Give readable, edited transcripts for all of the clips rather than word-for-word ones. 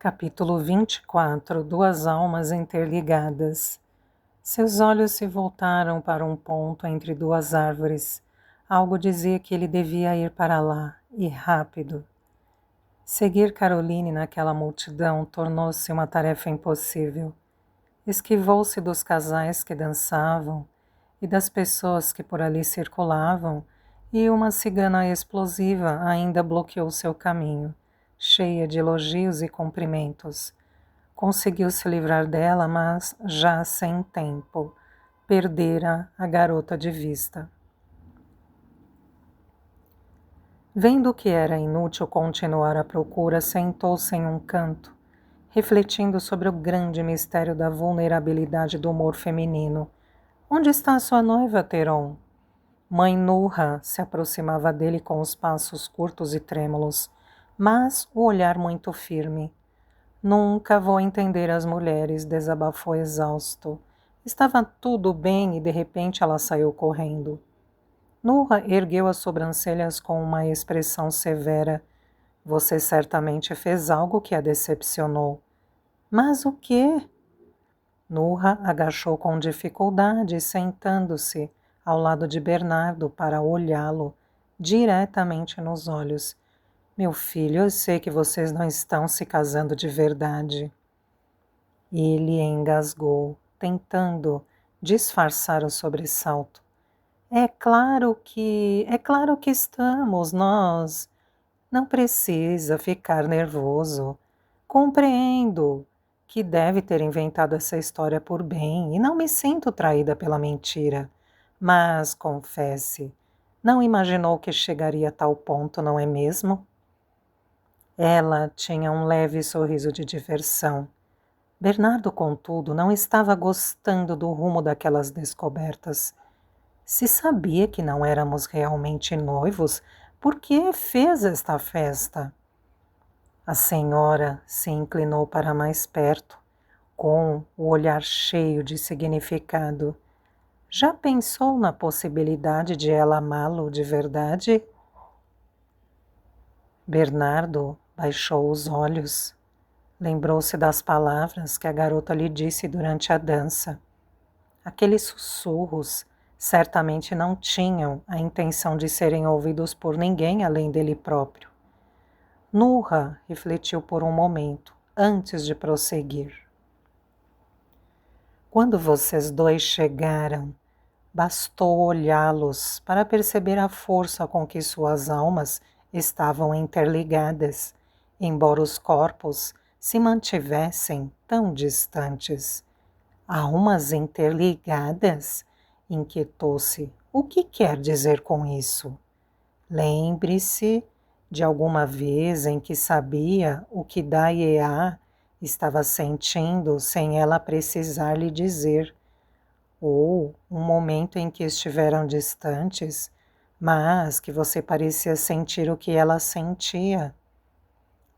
Capítulo 24. Duas almas interligadas. Seus olhos se voltaram para um ponto entre duas árvores. Algo dizia que ele devia ir para lá, e rápido. Seguir Caroline naquela multidão tornou-se uma tarefa impossível. Esquivou-se dos casais que dançavam e das pessoas que por ali circulavam, e uma cigana explosiva ainda bloqueou seu caminho, cheia de elogios e cumprimentos. Conseguiu se livrar dela, mas já sem tempo. Perdera a garota de vista. Vendo que era inútil continuar a procura, sentou-se em um canto, refletindo sobre o grande mistério da vulnerabilidade do humor feminino. Onde está sua noiva, Teron? Mãe Nurra se aproximava dele com os passos curtos e trêmulos, mas o olhar muito firme. Nunca vou entender as mulheres, desabafou exausto. Estava tudo bem e de repente ela saiu correndo. Nurra ergueu as sobrancelhas com uma expressão severa. Você certamente fez algo que a decepcionou. Mas o quê? Nurra agachou com dificuldade, sentando-se ao lado de Bernardo para olhá-lo diretamente nos olhos. Meu filho, eu sei que vocês não estão se casando de verdade. Ele engasgou, tentando disfarçar o sobressalto. É claro que estamos, nós. Não precisa ficar nervoso. Compreendo que deve ter inventado essa história por bem e não me sinto traída pela mentira. Mas, confesse, não imaginou que chegaria a tal ponto, não é mesmo? Ela tinha um leve sorriso de diversão. Bernardo, contudo, não estava gostando do rumo daquelas descobertas. Se sabia que não éramos realmente noivos, por que fez esta festa? A senhora se inclinou para mais perto, com o olhar cheio de significado. Já pensou na possibilidade de ela amá-lo de verdade? Bernardo baixou os olhos. Lembrou-se das palavras que a garota lhe disse durante a dança. Aqueles sussurros certamente não tinham a intenção de serem ouvidos por ninguém além dele próprio. Nurra refletiu por um momento, antes de prosseguir. Quando vocês dois chegaram, bastou olhá-los para perceber a força com que suas almas estavam interligadas, embora os corpos se mantivessem tão distantes. Almas interligadas? Inquietou-se. O que quer dizer com isso? Lembre-se de alguma vez em que sabia o que Daiea estava sentindo sem ela precisar lhe dizer, ou um momento em que estiveram distantes, mas que você parecia sentir o que ela sentia.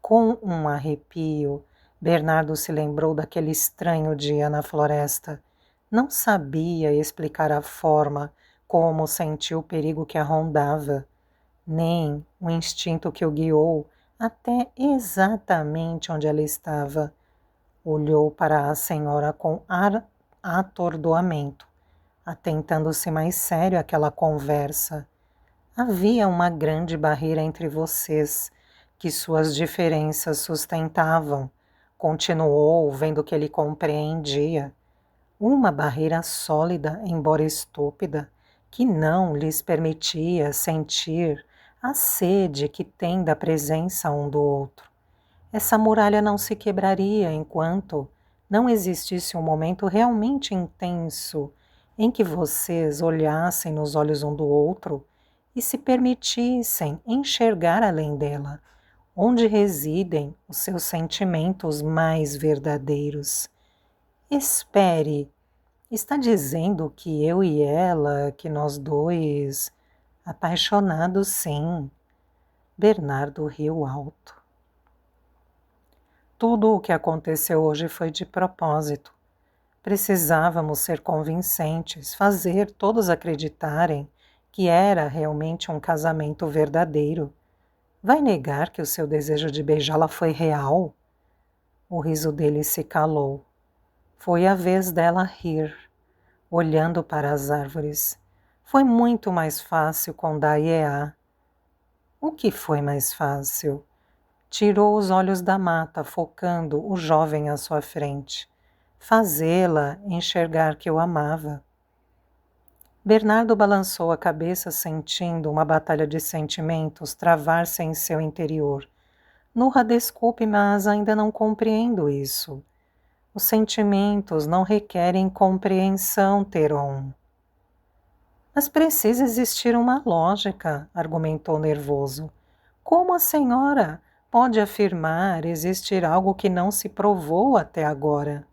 Com um arrepio, Bernardo se lembrou daquele estranho dia na floresta. Não sabia explicar a forma como sentiu o perigo que a rondava, nem o instinto que o guiou até exatamente onde ela estava. Olhou para a senhora com atordoamento, atentando-se mais sério àquela conversa. Havia uma grande barreira entre vocês, que suas diferenças sustentavam. Continuou, vendo que ele compreendia. Uma barreira sólida, embora estúpida, que não lhes permitia sentir a sede que tem da presença um do outro. Essa muralha não se quebraria enquanto não existisse um momento realmente intenso em que vocês olhassem nos olhos um do outro e se permitissem enxergar além dela, onde residem os seus sentimentos mais verdadeiros. Espere, está dizendo que eu e ela, que nós dois, apaixonados sim. Bernardo riu alto. Tudo o que aconteceu hoje foi de propósito. Precisávamos ser convincentes, fazer todos acreditarem que era realmente um casamento verdadeiro. Vai negar que o seu desejo de beijá-la foi real? O riso dele se calou. Foi a vez dela rir, olhando para as árvores. Foi muito mais fácil com Daiea. O que foi mais fácil? Tirou os olhos da mata, focando o jovem à sua frente. Fazê-la enxergar que o amava. Bernardo balançou a cabeça, sentindo uma batalha de sentimentos travar-se em seu interior. Nurra, desculpe, mas ainda não compreendo isso. Os sentimentos não requerem compreensão, Teron. Mas precisa existir uma lógica, argumentou nervoso. Como a senhora pode afirmar existir algo que não se provou até agora?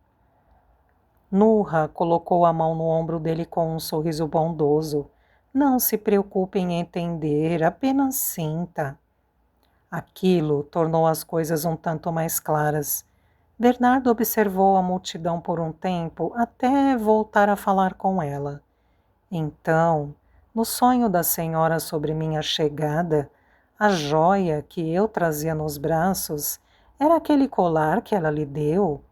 Nurra colocou a mão no ombro dele com um sorriso bondoso. Não se preocupe em entender, apenas sinta. Aquilo tornou as coisas um tanto mais claras. Bernardo observou a multidão por um tempo até voltar a falar com ela. Então, no sonho da senhora sobre minha chegada, a joia que eu trazia nos braços era aquele colar que ela lhe deu.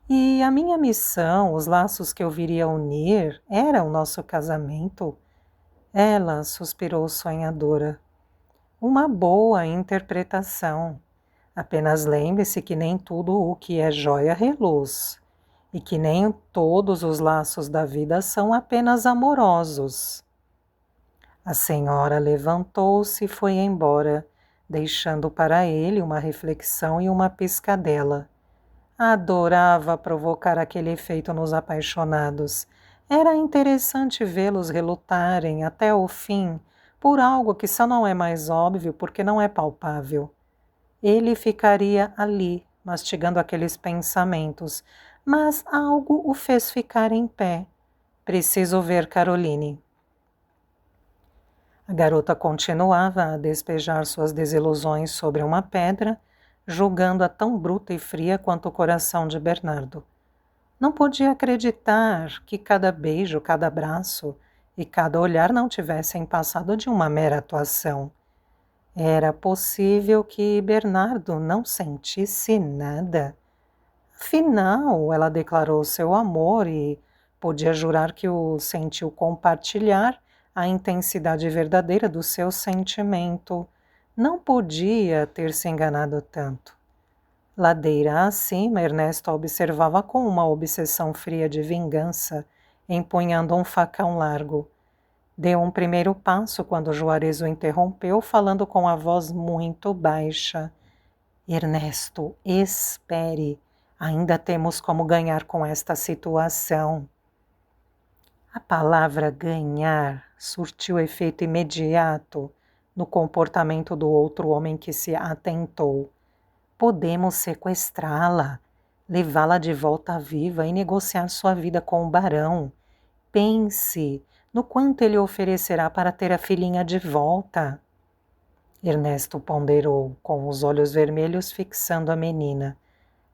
E a minha missão, os laços que eu viria unir, era o nosso casamento. Ela suspirou sonhadora. Uma boa interpretação. Apenas lembre-se que nem tudo o que é joia reluz, e que nem todos os laços da vida são apenas amorosos. A senhora levantou-se e foi embora, deixando para ele uma reflexão e uma piscadela. Adorava provocar aquele efeito nos apaixonados. Era interessante vê-los relutarem até o fim por algo que só não é mais óbvio porque não é palpável. Ele ficaria ali, mastigando aqueles pensamentos, mas algo o fez ficar em pé. Preciso ver Caroline. A garota continuava a despejar suas desilusões sobre uma pedra, julgando-a tão bruta e fria quanto o coração de Bernardo. Não podia acreditar que cada beijo, cada abraço e cada olhar não tivessem passado de uma mera atuação. Era possível que Bernardo não sentisse nada. Afinal, ela declarou seu amor e podia jurar que o sentiu compartilhar a intensidade verdadeira do seu sentimento. Não podia ter se enganado tanto. Ladeira acima, Ernesto observava com uma obsessão fria de vingança, empunhando um facão largo. Deu um primeiro passo quando Juarez o interrompeu, falando com a voz muito baixa. Ernesto, espere. Ainda temos como ganhar com esta situação. A palavra ganhar surtiu efeito imediato no comportamento do outro homem que se atentou. Podemos sequestrá-la, levá-la de volta viva e negociar sua vida com o barão. Pense no quanto ele oferecerá para ter a filhinha de volta. Ernesto ponderou, com os olhos vermelhos fixando a menina.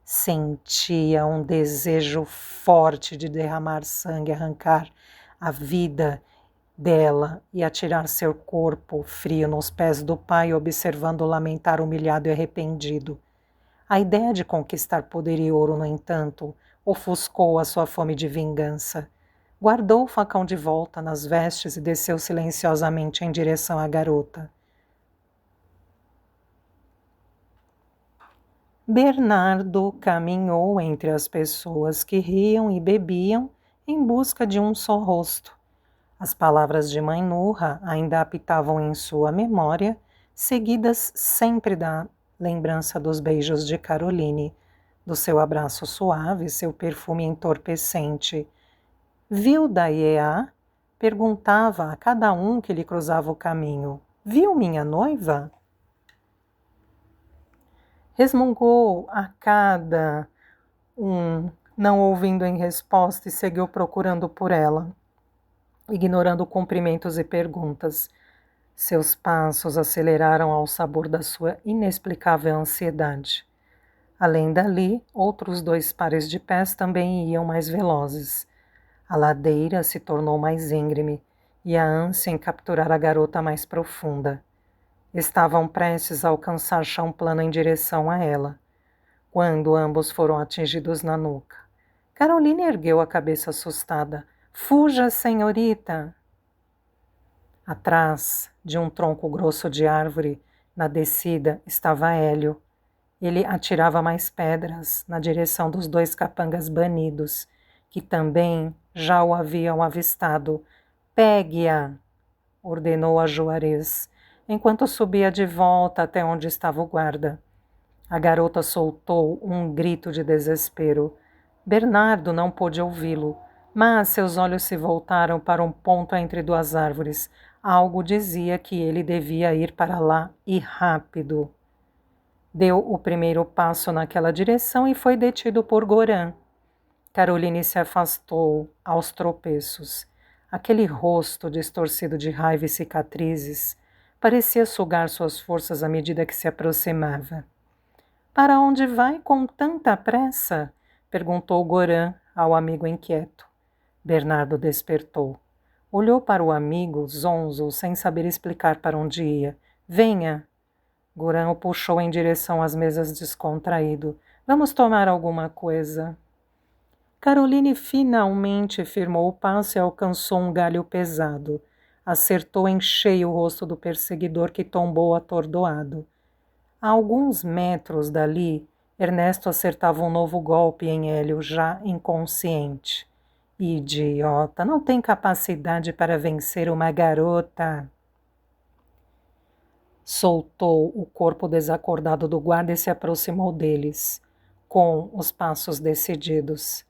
Sentia um desejo forte de derramar sangue, arrancar a vida dela e atirar seu corpo frio nos pés do pai, observando-o lamentar humilhado e arrependido. A ideia de conquistar poder e ouro, no entanto, ofuscou a sua fome de vingança. Guardou o facão de volta nas vestes e desceu silenciosamente em direção à garota. Bernardo caminhou entre as pessoas que riam e bebiam em busca de um só rosto. As palavras de mãe Nurra ainda apitavam em sua memória, seguidas sempre da lembrança dos beijos de Caroline, do seu abraço suave, seu perfume entorpecente. Viu Daiea? Perguntava a cada um que lhe cruzava o caminho. Viu minha noiva? Resmungou a cada um, não ouvindo em resposta, e seguiu procurando por ela, ignorando cumprimentos e perguntas. Seus passos aceleraram ao sabor da sua inexplicável ansiedade. Além dali, outros 2 pares de pés também iam mais velozes. A ladeira se tornou mais íngreme e a ânsia em capturar a garota mais profunda. Estavam prestes a alcançar chão plano em direção a ela. quando ambos foram atingidos na nuca. Caroline ergueu a cabeça assustada. Fuja, senhorita! Atrás de um tronco grosso de árvore, na descida, estava Hélio. Ele atirava mais pedras na direção dos dois capangas banidos, que também já o haviam avistado. Pegue-a! Ordenou a Juarez, enquanto subia de volta até onde estava o guarda. A garota soltou um grito de desespero. Bernardo não pôde ouvi-lo, mas seus olhos se voltaram para um ponto entre duas árvores. Algo dizia que ele devia ir para lá e rápido. Deu o primeiro passo naquela direção e foi detido por Goran. Caroline se afastou aos tropeços. Aquele rosto distorcido de raiva e cicatrizes parecia sugar suas forças à medida que se aproximava. Para onde vai com tanta pressa? Perguntou Goran ao amigo inquieto. Bernardo despertou. Olhou para o amigo, zonzo, sem saber explicar para onde ia. Venha! Goran o puxou em direção às mesas descontraído. Vamos tomar alguma coisa. Caroline finalmente firmou o passo e alcançou um galho pesado. Acertou em cheio o rosto do perseguidor que tombou atordoado. A alguns metros dali, Ernesto acertava um novo golpe em Hélio, já inconsciente. Idiota, não tem capacidade para vencer uma garota. Soltou o corpo desacordado do guarda e se aproximou deles, com os passos decididos.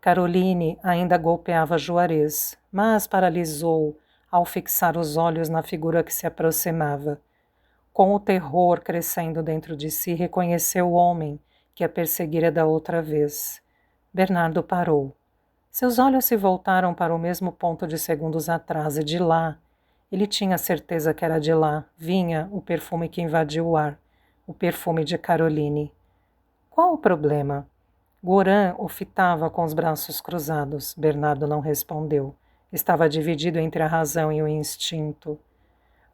Caroline ainda golpeava Juarez, mas paralisou ao fixar os olhos na figura que se aproximava. Com o terror crescendo dentro de si, reconheceu o homem que a perseguira da outra vez. Bernardo parou. Seus olhos se voltaram para o mesmo ponto de segundos atrás, e de lá, ele tinha certeza que era de lá, vinha o perfume que invadiu o ar, o perfume de Caroline. Qual o problema? Goran o fitava com os braços cruzados. Bernardo não respondeu. Estava dividido entre a razão e o instinto.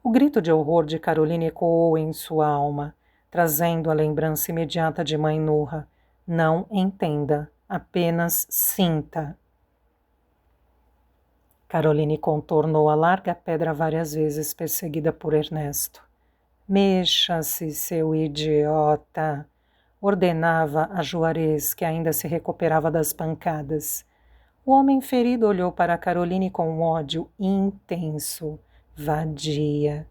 O grito de horror de Caroline ecoou em sua alma, trazendo a lembrança imediata de mãe Nurra. Não entenda, apenas sinta. Caroline contornou a larga pedra várias vezes, perseguida por Ernesto. Mexa-se, seu idiota! Ordenava a Juarez, que ainda se recuperava das pancadas. O homem ferido olhou para Caroline com um ódio intenso. Vadia.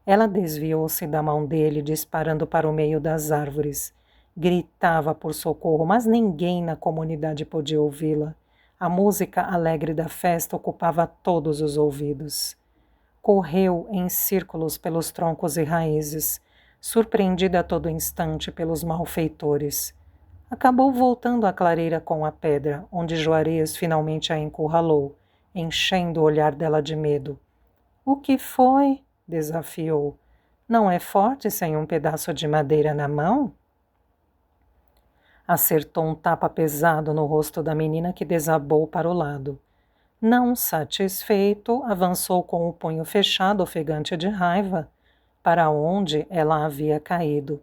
Ela desviou-se da mão dele, disparando para o meio das árvores. Gritava por socorro, mas ninguém na comunidade podia ouvi-la. A música alegre da festa ocupava todos os ouvidos. Correu em círculos pelos troncos e raízes, surpreendida a todo instante pelos malfeitores. Acabou voltando à clareira com a pedra, onde Juarez finalmente a encurralou, enchendo o olhar dela de medo. O que foi? Desafiou. Não é forte sem um pedaço de madeira na mão? Acertou um tapa pesado no rosto da menina que desabou para o lado. Não satisfeito, avançou com o punho fechado, ofegante de raiva, para onde ela havia caído.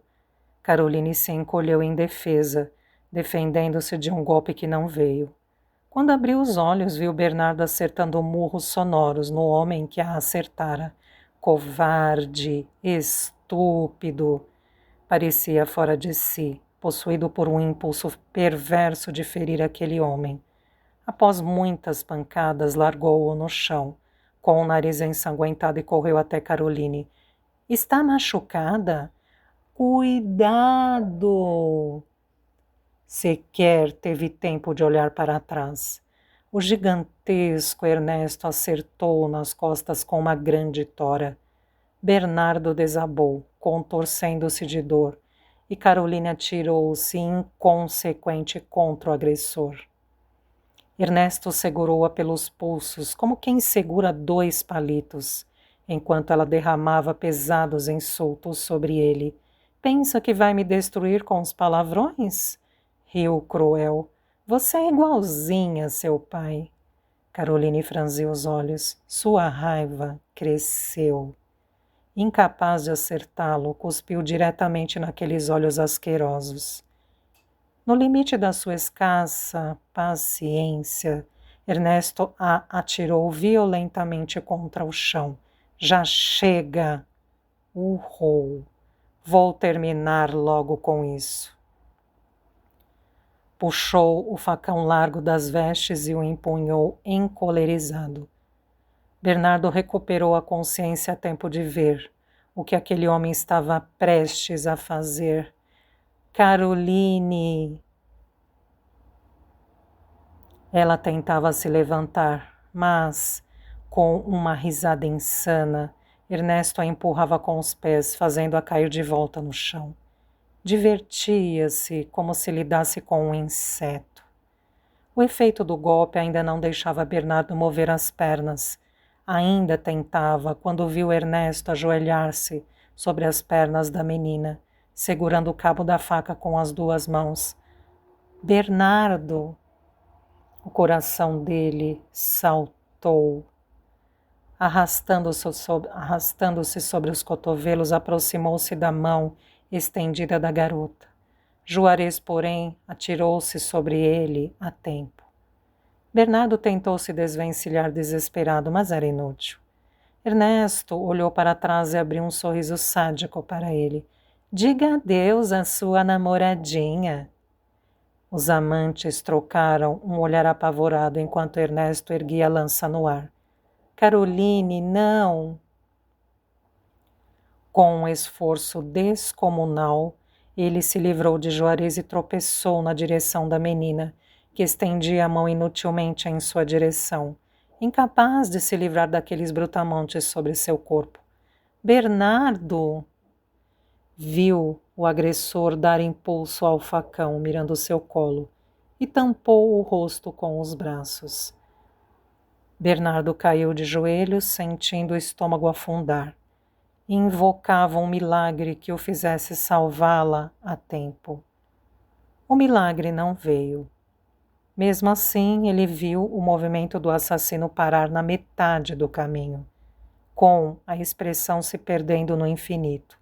Caroline se encolheu em defesa, defendendo-se de um golpe que não veio. Quando abriu os olhos, viu Bernardo acertando murros sonoros no homem que a acertara. Covarde, estúpido. Parecia fora de si, possuído por um impulso perverso de ferir aquele homem. Após muitas pancadas, largou-o no chão, com o nariz ensanguentado, e correu até Caroline. Está machucada? Cuidado! Sequer teve tempo de olhar para trás. O gigantesco Ernesto acertou nas costas com uma grande tora. Bernardo desabou, contorcendo-se de dor, e Caroline atirou-se inconsequente contra o agressor. Ernesto segurou-a pelos pulsos, como quem segura 2 palitos, enquanto ela derramava pesados insultos sobre ele. Pensa que vai me destruir com os palavrões? Riu cruel. Você é igualzinha a seu pai. Caroline franziu os olhos. Sua raiva cresceu. Incapaz de acertá-lo, cuspiu diretamente naqueles olhos asquerosos. No limite da sua escassa paciência, Ernesto a atirou violentamente contra o chão. Já chega! Urrou. Vou terminar logo com isso. Puxou o facão largo das vestes e o empunhou encolerizado. Bernardo recuperou a consciência a tempo de ver o que aquele homem estava prestes a fazer. Caroline! Ela tentava se levantar, mas, com uma risada insana, Ernesto a empurrava com os pés, fazendo-a cair de volta no chão. Divertia-se como se lidasse com um inseto. O efeito do golpe ainda não deixava Bernardo mover as pernas. Ainda tentava quando viu Ernesto ajoelhar-se sobre as pernas da menina, segurando o cabo da faca com as duas mãos. Bernardo! O coração dele saltou. Arrastando-se sobre os cotovelos, aproximou-se da mão estendida da garota. Juarez, porém, atirou-se sobre ele a tempo. Bernardo tentou se desvencilhar desesperado, mas era inútil. Ernesto olhou para trás e abriu um sorriso sádico para ele. Diga adeus à sua namoradinha. Os amantes trocaram um olhar apavorado enquanto Ernesto erguia a lança no ar. Caroline, não! Com um esforço descomunal, ele se livrou de Juarez e tropeçou na direção da menina, que estendia a mão inutilmente em sua direção, incapaz de se livrar daqueles brutamontes sobre seu corpo. Bernardo! Viu o agressor dar impulso ao facão, mirando seu colo, e tampou o rosto com os braços. Bernardo caiu de joelhos, sentindo o estômago afundar. Invocava um milagre que o fizesse salvá-la a tempo. O milagre não veio. Mesmo assim, ele viu o movimento do assassino parar na metade do caminho, com a expressão se perdendo no infinito.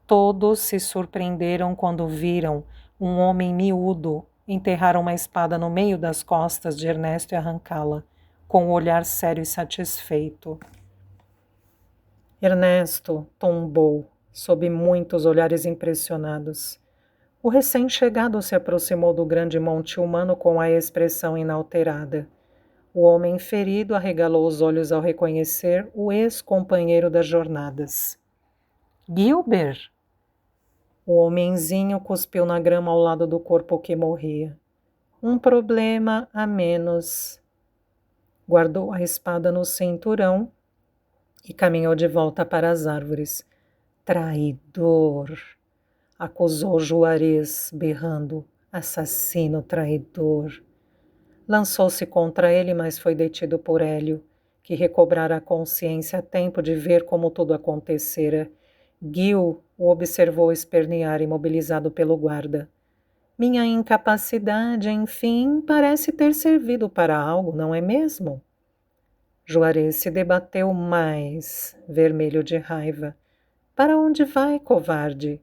Todos se surpreenderam quando viram um homem miúdo enterrar uma espada no meio das costas de Ernesto e arrancá-la, com um olhar sério e satisfeito. Ernesto tombou, sob muitos olhares impressionados. O recém-chegado se aproximou do grande monte humano com a expressão inalterada. O homem ferido arregalou os olhos ao reconhecer o ex-companheiro das jornadas. Gilbert! O homenzinho cuspiu na grama ao lado do corpo que morria. Um problema a menos. Guardou a espada no cinturão e caminhou de volta para as árvores. Traidor! Acusou Juarez, berrando. Assassino traidor! Lançou-se contra ele, mas foi detido por Hélio, que recobrara a consciência a tempo de ver como tudo acontecera. Gil o observou espernear, imobilizado pelo guarda. Minha incapacidade, enfim, parece ter servido para algo, não é mesmo? Juarez se debateu mais, vermelho de raiva. Para onde vai, covarde?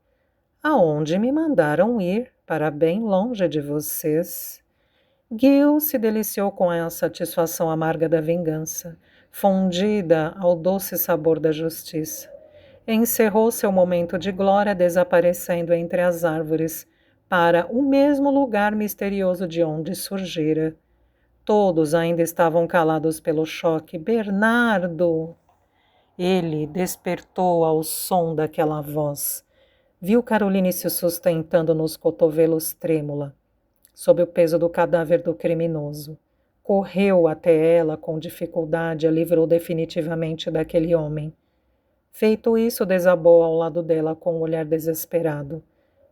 Aonde me mandaram ir, para bem longe de vocês. Gil se deliciou com a satisfação amarga da vingança, fundida ao doce sabor da justiça. Encerrou seu momento de glória desaparecendo entre as árvores para o mesmo lugar misterioso de onde surgira. Todos ainda estavam calados pelo choque. Bernardo! Ele despertou ao som daquela voz. Viu Caroline se sustentando nos cotovelos trêmula, sob o peso do cadáver do criminoso. Correu até ela com dificuldade e a livrou definitivamente daquele homem. Feito isso, desabou ao lado dela com um olhar desesperado.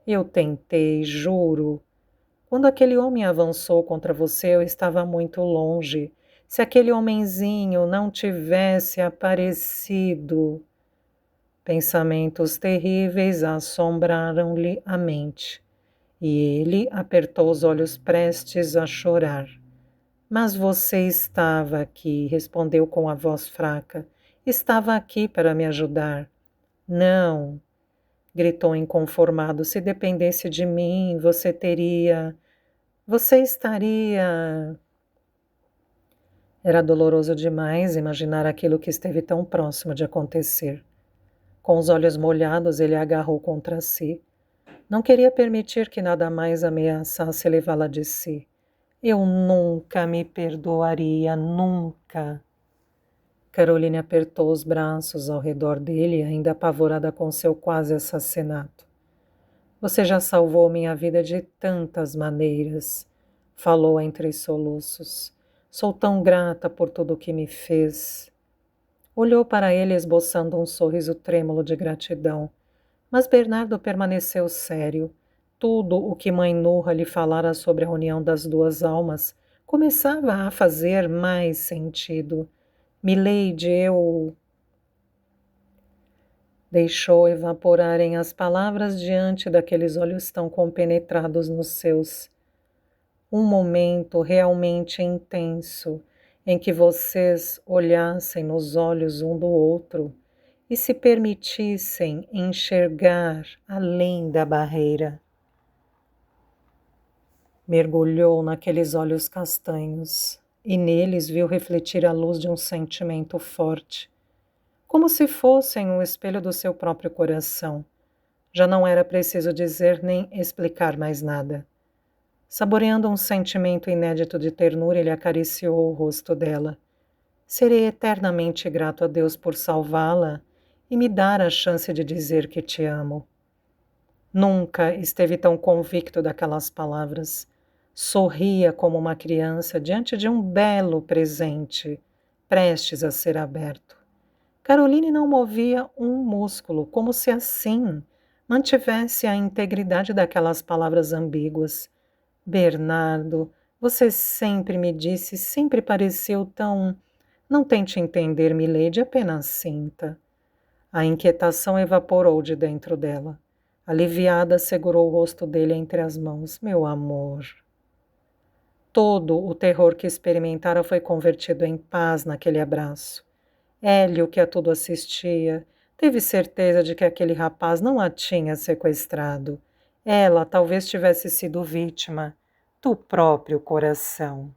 Eu tentei, juro. Quando aquele homem avançou contra você, eu estava muito longe. Se aquele homenzinho não tivesse aparecido... Pensamentos terríveis assombraram-lhe a mente, e ele apertou os olhos prestes a chorar. Mas você estava aqui, respondeu com a voz fraca. Estava aqui para me ajudar. Não. gritou inconformado. Se dependesse de mim, você estaria... Era doloroso demais imaginar aquilo que esteve tão próximo de acontecer. Com os olhos molhados, ele a agarrou contra si. Não queria permitir que nada mais ameaçasse levá-la de si. Eu nunca me perdoaria, nunca. Caroline apertou os braços ao redor dele, ainda apavorada com seu quase assassinato. Você já salvou minha vida de tantas maneiras, falou entre soluços. Sou tão grata por tudo o que me fez. Olhou para ele esboçando um sorriso trêmulo de gratidão, mas Bernardo permaneceu sério. Tudo o que mãe Nurra lhe falara sobre a união das duas almas começava a fazer mais sentido. Milady, eu... Deixou evaporarem as palavras diante daqueles olhos tão compenetrados nos seus. Um momento realmente intenso em que vocês olhassem nos olhos um do outro e se permitissem enxergar além da barreira. Mergulhou naqueles olhos castanhos e neles viu refletir a luz de um sentimento forte, como se fossem um espelho do seu próprio coração. Já não era preciso dizer nem explicar mais nada. Saboreando um sentimento inédito de ternura, ele acariciou o rosto dela. Serei eternamente grato a Deus por salvá-la e me dar a chance de dizer que te amo. Nunca esteve tão convicto daquelas palavras. Sorria como uma criança diante de um belo presente, prestes a ser aberto. Caroline não movia um músculo, como se assim mantivesse a integridade daquelas palavras ambíguas. Bernardo, você sempre me disse, sempre pareceu tão... Não tente entender, milady, apenas sinta. A inquietação evaporou de dentro dela. Aliviada, segurou o rosto dele entre as mãos. Meu amor. Todo o terror que experimentara foi convertido em paz naquele abraço. Hélio, que a tudo assistia, teve certeza de que aquele rapaz não a tinha sequestrado. Ela talvez tivesse sido vítima do próprio coração.